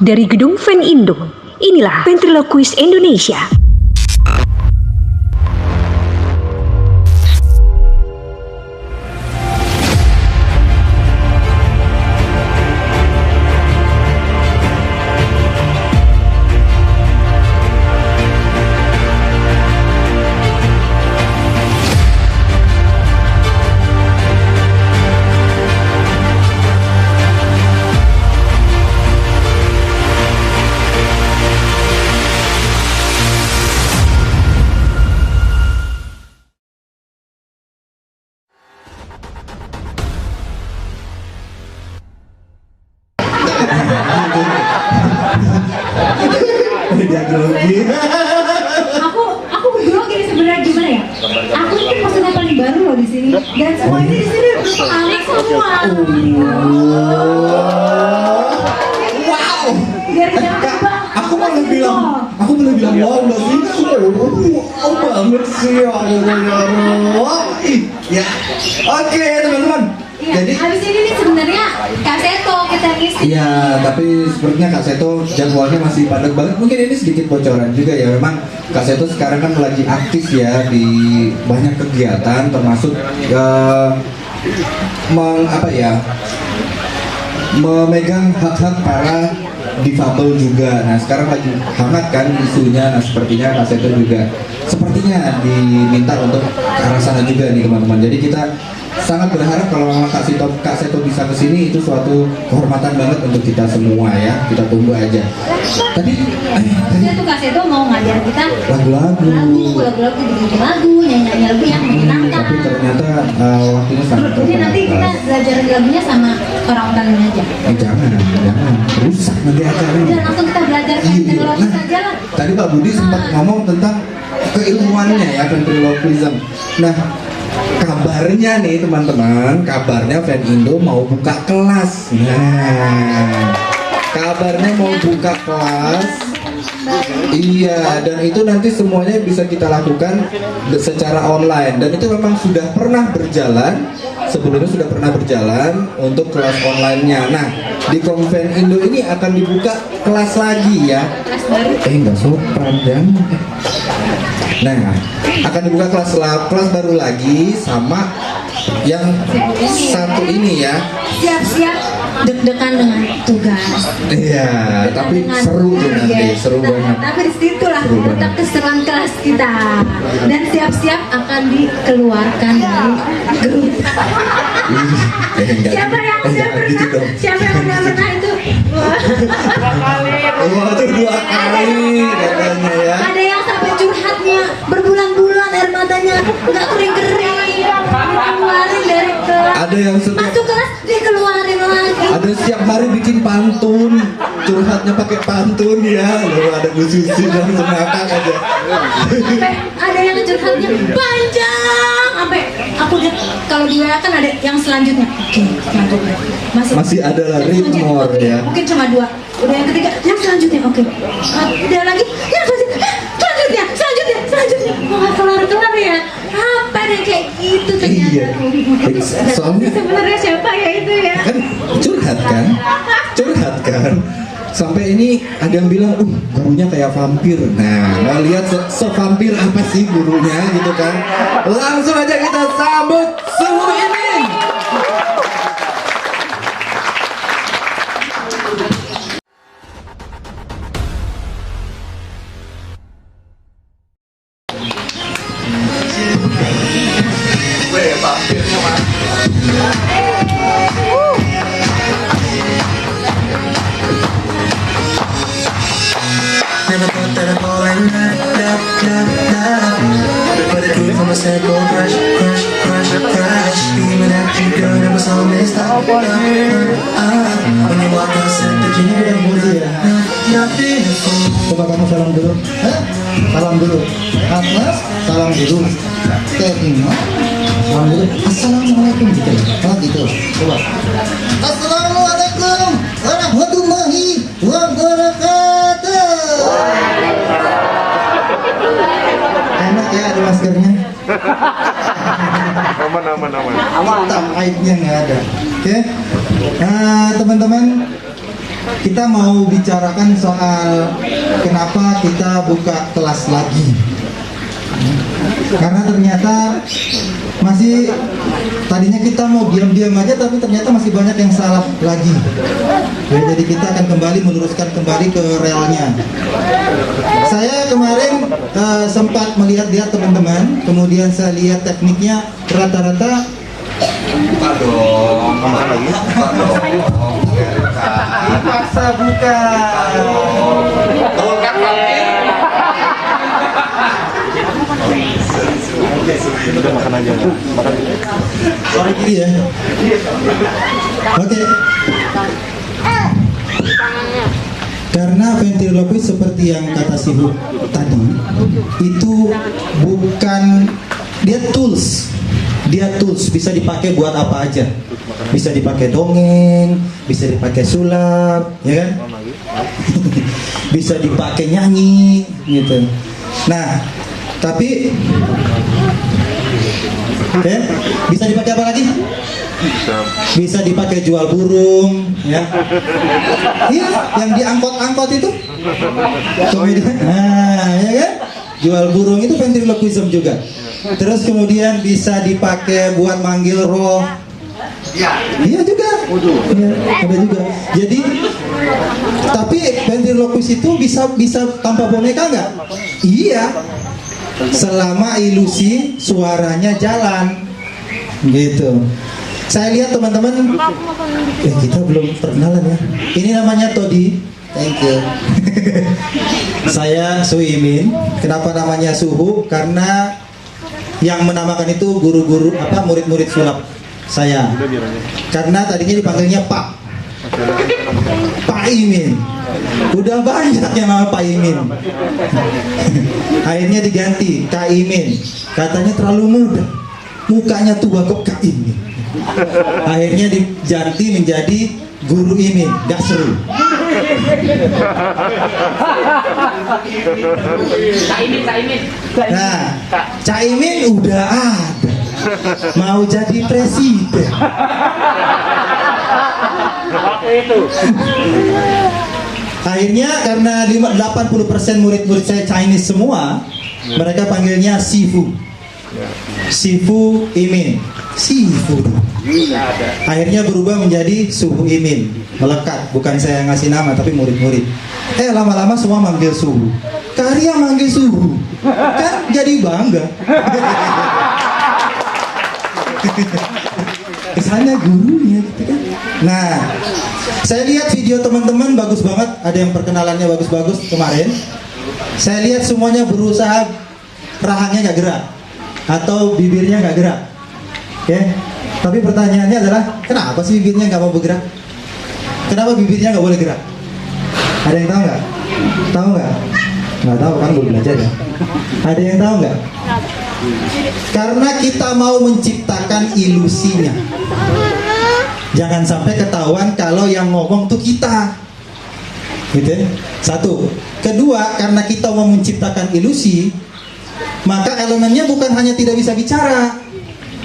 Dari Gedung Fan Indo, inilah Ventriloquist Indonesia. Dia grogi. Aku berdua gini sebenarnya gimana ya? Aku ini personal paling baru loh di sini dan semua ini di sini berpengalaman semua. Wow. Biar jangan coba. Aku malah bilang wow nggak sih? Wow banget sih ya. Oke teman-teman. Iya, Jadi habis ini nih sebenarnya Kak Seto kita ngisi. iya, tapi sepertinya Kak Seto jadwalnya masih padat banget. Mungkin ini sedikit bocoran juga ya. Memang Kak Seto sekarang kan lagi aktif ya di banyak kegiatan, termasuk memegang hak-hak para difabel juga. Nah sekarang lagi hangat kan isunya. Nah sepertinya Kak Seto juga sepertinya diminta untuk ke arah sana juga nih teman-teman. Jadi kita sangat berharap kalau memang Kak Seto bisa kesini, itu suatu kehormatan banget untuk kita semua ya. Kita tunggu aja. Tadi Tuh Kak Seto mau ngajar kita lagu-lagu bikin lagu, nyanyi lagu yang menyenangkan. tapi ternyata waktunya sangat Jadi nanti kita belajar lagunya sama orang-orang ini aja. jangan rusak nanti acaranya. Udah langsung kita belajar ventriloquist aja lah. Tadi Pak Budi sempat ngomong tentang keilmuannya ya, ventriloquism. Nah, kabarnya nih teman-teman, kabarnya Fan Indo mau buka kelas. Nah, kabarnya mau buka kelas. Iya, dan itu nanti semuanya bisa kita lakukan secara online. Dan itu memang sudah pernah berjalan. Sebelumnya sudah pernah berjalan untuk kelas online-nya. Nah, di Konven Indo ini akan dibuka kelas lagi ya. Kelas baru. Enggak sopan dan. Nah, akan dibuka kelas baru lagi sama yang satu ini ya. Siap-siap deg-degan dengan tugas. Iya, tapi seru tuh nanti, seru banget. Tapi di situlah Seru banget. letak keseruan kelas kita. Dan siap-siap akan dikeluarkan dari grup. Siapa yang udah gitu pernah? dong. Siapa yang udah pernah itu? Wah, itu 2 kali katanya ya. Ada yang sampai curhatnya berbulan-bulan air matanya nggak kering-kering. Dikeluarin dari kelas. Ada yang setiap Masuk kelas dikeluarin lagi. ada setiap hari bikin pantun, curhatnya pakai pantun ya. Lalu ada Bu Susi dan semangat aja. Sampai ada yang curhatnya panjang sampai aku lihat kalau di WA kan ada yang selanjutnya. Oke, selanjutnya Masih ada lah selanjutnya. ritmor Oke, ya. mungkin cuma 2. Udah yang ketiga, yang selanjutnya. Oke. Udah lagi, yang selanjutnya. Mau nggak kelar ya? Apa deh kayak gitu ternyata. Iya. Soalnya Sebenarnya siapa ya itu ya? kan curhat kan sampai ini ada yang bilang gurunya kayak vampir. Nah, mau lihat se-vampir apa sih gurunya gitu kan. Langsung aja kita sambut Suhu Imin. Never thought that I'd fall in love. But it grew from a simple crush. Beaming at you, girl, never saw me stop. When you walk out, said that you knew nothing to fool. Coba kamu salam dulu. Salam dulu. Atlas, salam dulu. Terima. Salam dulu. Assalamualaikum gitu. Oh gitu. Coba. Assalamualaikum warahmatullahi wabarakatuh. Enak ya ada maskernya. aman. Hitam aibnya nggak ada. Oke. Teman-teman, kita mau bicarakan soal kenapa kita buka kelas lagi. Karena ternyata masih tadinya kita mau diam-diam aja, tapi ternyata masih banyak yang salah lagi. Ya, jadi kita akan kembali meluruskan kembali ke realnya. Saya kemarin sempat melihat-lihat teman-teman, kemudian saya lihat tekniknya rata-rata. Dipaksa buka. Sorry kiri ya. Oke. Karena ventriloquist seperti yang kata si Bu tadi, itu bukan, dia tools bisa dipakai buat apa aja. Bisa dipakai dongeng, bisa dipakai sulap, ya kan? Bisa dipakai nyanyi, gitu. Nah, tapi bisa dipakai apa lagi? Bisa dipakai jual burung, ya. Iya, yang diangkot-angkot itu. Kemudian, ya kan? Jual burung itu ventriloquism juga. Terus kemudian bisa dipakai buat manggil roh. Iya juga. Ya, ada juga. Jadi, tapi ventriloquist itu bisa tanpa boneka nggak? Iya. Selama ilusi suaranya jalan, gitu. Saya lihat teman-teman, kita belum perkenalan ya. Ini namanya Todi. Thank you. Saya Suimin. Kenapa namanya Suhu? Karena yang menamakan itu guru-guru murid-murid sulap saya. Karena tadinya dipanggilnya Pak Imin. Udah banyak yang nama Pak Imin. Akhirnya diganti Kak Imin. Katanya terlalu muda, mukanya tua kok Kak Imin. Akhirnya diganti menjadi Guru Imin. Gak seru. Nah, Cak Imin udah ada, mau jadi presiden. Akhirnya karena 80% murid-murid saya Chinese semua, mereka panggilnya Sifu. Sifu Imin. Sifu. Akhirnya berubah menjadi Suhu Imin. Melekat, bukan saya yang ngasih nama tapi murid-murid. Lama-lama semua manggil Suhu. Karya manggil Suhu. Kan jadi bangga. Kesannya gurunya gitu kan. Nah, saya lihat video teman-teman bagus banget, ada yang perkenalannya bagus-bagus kemarin. Saya lihat semuanya berusaha rahangnya nggak gerak atau bibirnya nggak gerak. Oke, tapi pertanyaannya adalah kenapa sih bibirnya nggak mau bergerak? Kenapa bibirnya nggak boleh gerak? Ada yang tahu nggak? Tahu nggak? Nggak tahu kan, belum belajar ya. Ada yang tahu nggak? Karena kita mau menciptakan ilusinya. Jangan sampai ketahuan kalau yang ngomong tuh kita, gitu ya. Satu. Kedua, karena kita mau menciptakan ilusi, maka elemennya bukan hanya tidak bisa bicara.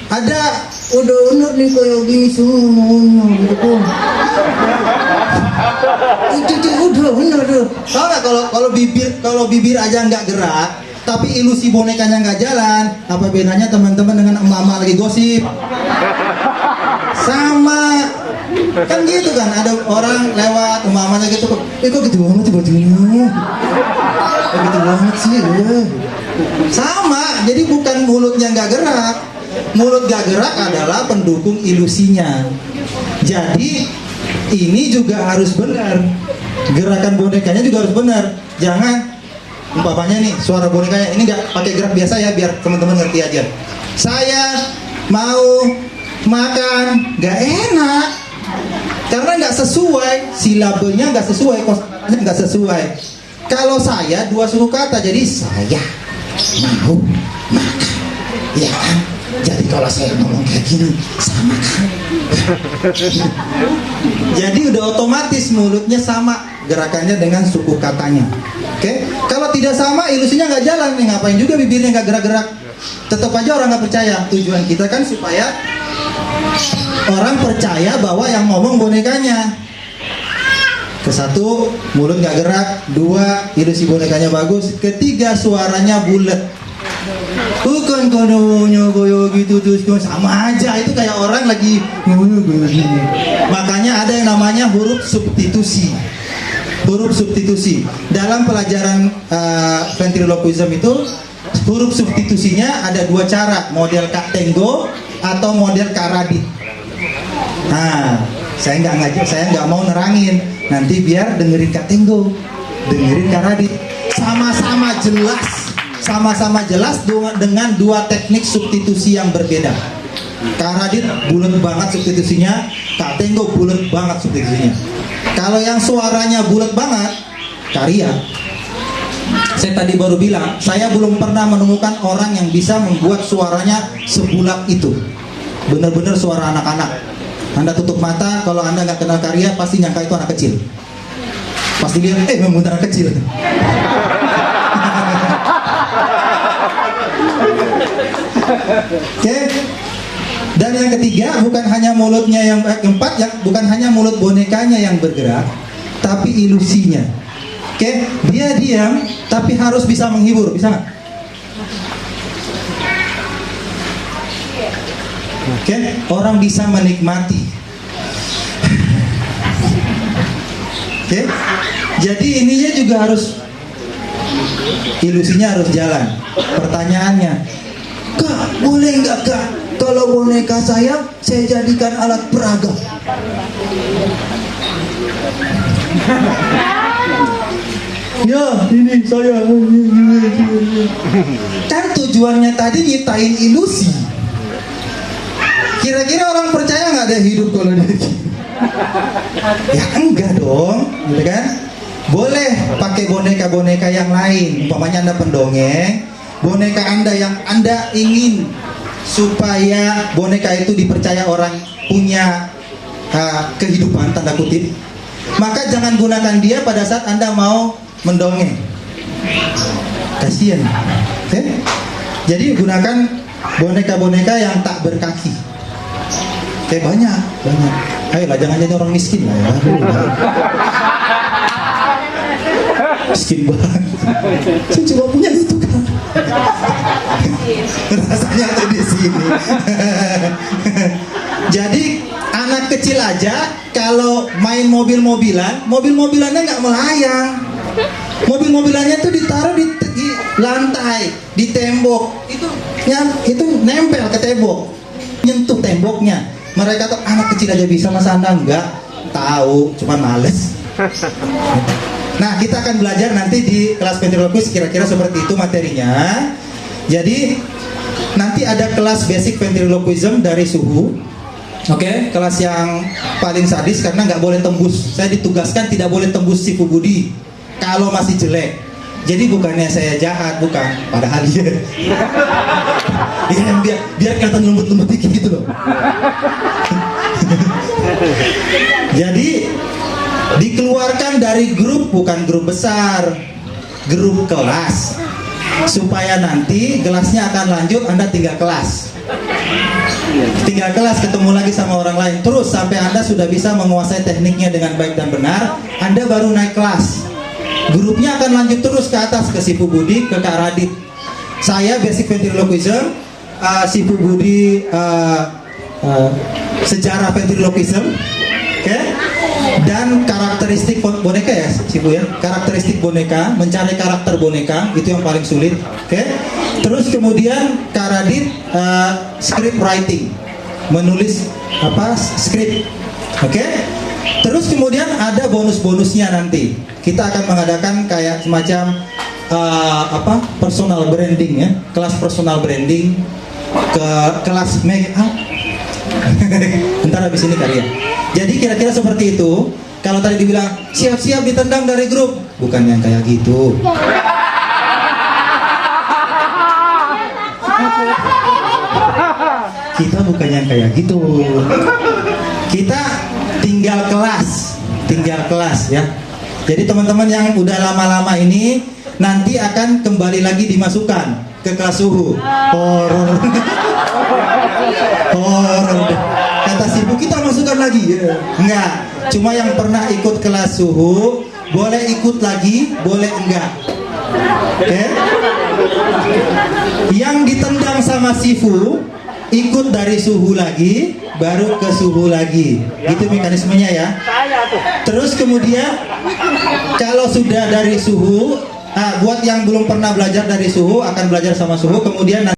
Ada udah bener nih kayak gini semua gitu. Itu udah bener tuh. Tahu nggak kalau bibir aja nggak gerak, tapi ilusi bonekanya nggak jalan, apa bedanya teman-teman dengan emak-emak lagi gosip? Sama, kan gitu kan, ada orang lewat emak-emaknya gitu, kok gitu banget sih bajunya, gitu banget sih. Sama, jadi bukan mulutnya nggak gerak, mulut nggak gerak adalah pendukung ilusinya. Jadi ini juga harus benar, gerakan bonekanya juga harus benar. Jangan umpamanya nih suara bonekanya ini nggak pakai gerak biasa ya, biar teman-teman ngerti aja. Saya mau makan, nggak enak karena nggak sesuai, silabenya nggak sesuai, kosakatanya nggak sesuai. Kalau saya dua suku kata, jadi saya mau makan, ya kan? Jadi kalau saya ngomong kayak gini sama kan? Jadi udah otomatis mulutnya sama gerakannya dengan suku katanya. Oke? Kalau tidak sama, ilusinya nggak jalan nih. Ngapain juga bibirnya nggak gerak-gerak? Tetap aja orang nggak percaya. Tujuan kita kan supaya orang percaya bahwa yang ngomong bonekanya. Ke-1, mulut nggak gerak. 2, ilusi bonekanya bagus. Ketiga, suaranya bulat. Bukan kononya goyo gitu terus sama aja, itu kayak orang lagi. Makanya ada yang namanya huruf substitusi. Huruf substitusi dalam pelajaran ventriloquism itu, huruf substitusinya ada 2 cara, model Kak Tenggo atau model Kak Radit. Nah, saya nggak mau nerangin, nanti biar dengerin Kak Tenggo, dengerin Kak Radit, sama-sama jelas dengan 2 teknik substitusi yang berbeda. Kak Radit bulat banget substitusinya, Kak Tenggo bulat banget substitusinya. Kalau yang suaranya bulat banget, Karya. Saya tadi baru bilang, saya belum pernah menemukan orang yang bisa membuat suaranya sebulat itu. Bener-bener suara anak-anak. Anda tutup mata, kalau Anda nggak kenal Karya, pasti nyangka itu anak kecil. Pasti lihat, memang anak kecil. Oke. Dan yang ketiga, bukan hanya mulutnya yang keempat, bukan hanya mulut bonekanya yang bergerak, tapi ilusinya. Oke, dia diam, tapi harus bisa menghibur, bisa nggak? Oke, orang bisa menikmati. Oke, jadi ininya juga harus, ilusinya harus jalan. Pertanyaannya, Kak, boleh nggak Kak, kalau boneka saya jadikan alat peraga? Ya, ini saya. Kan tujuannya tadi nyiptain ilusi. Kira-kira orang percaya nggak ada hidup kalau dia? Ya enggak dong, gitu kan? Boleh pakai boneka-boneka yang lain. Umpamanya Anda pendongeng, boneka Anda yang Anda ingin supaya boneka itu dipercaya orang punya kehidupan, tanda kutip, maka jangan gunakan dia pada saat Anda mau mendongeng. Kasian. Okay? Jadi gunakan boneka-boneka yang tak berkaki. Banyak. Ayolah, jangan jadi orang miskin lah ya. Miskin banget. Saya cuma punya itu kan. Rasanya ada di sini. Jadi anak kecil aja kalau main mobil-mobilannya nggak melayang. Mobil-mobilannya tuh ditaruh di lantai, di tembok. Itu nempel ke tembok, nyentuh temboknya. Mereka tuh anak kecil aja bisa, masa Anda enggak? Tahu, cuma males. Nah, kita akan belajar nanti di kelas ventriloquist kira-kira seperti itu materinya. Jadi nanti ada kelas basic ventriloquism dari Suhu. Oke, kelas yang paling sadis karena nggak boleh tembus. Saya ditugaskan tidak boleh tembus Sifu Budi kalau masih jelek. Jadi bukannya saya jahat, bukan. Padahal dia. Ya, biar kelihatan lembut-lembut dikit gitu loh. Jadi dikeluarkan dari grup, bukan grup besar, grup kelas, supaya nanti kelasnya akan lanjut. Anda tinggal kelas ketemu lagi sama orang lain terus sampai Anda sudah bisa menguasai tekniknya dengan baik dan benar. Anda baru naik kelas, grupnya akan lanjut terus ke atas, ke Sifu Budi, ke Kak Radit. Saya basic ventriloquism, Sifu Budi sejarah ventriloquism. Oke? Dan karakteristik boneka ya, Sifu ya. Karakteristik boneka, mencari karakter boneka itu yang paling sulit. Oke? Terus kemudian Kak Radit script writing, menulis script. Oke? Terus kemudian ada bonus-bonusnya nanti. Kita akan mengadakan kayak semacam personal branding ya, kelas personal branding, ke kelas make up. Bentar habis ini Karya. Jadi kira-kira seperti itu. Kalau tadi dibilang siap-siap ditendang dari grup, bukan yang kayak gitu. Kita bukan yang kayak gitu. Kita tinggal kelas ya. Jadi teman-teman yang udah lama-lama ini nanti akan kembali lagi dimasukkan ke kelas Suhu. Horor. kata Sifu kita masukkan lagi. Enggak, cuma yang pernah ikut kelas suhu boleh ikut lagi, boleh enggak. Oke? Yang ditendang sama Sifu ikut dari suhu lagi, baru ke suhu lagi. Itu mekanismenya ya. Terus kemudian kalau sudah dari suhu, buat yang belum pernah belajar dari suhu akan belajar sama suhu, kemudian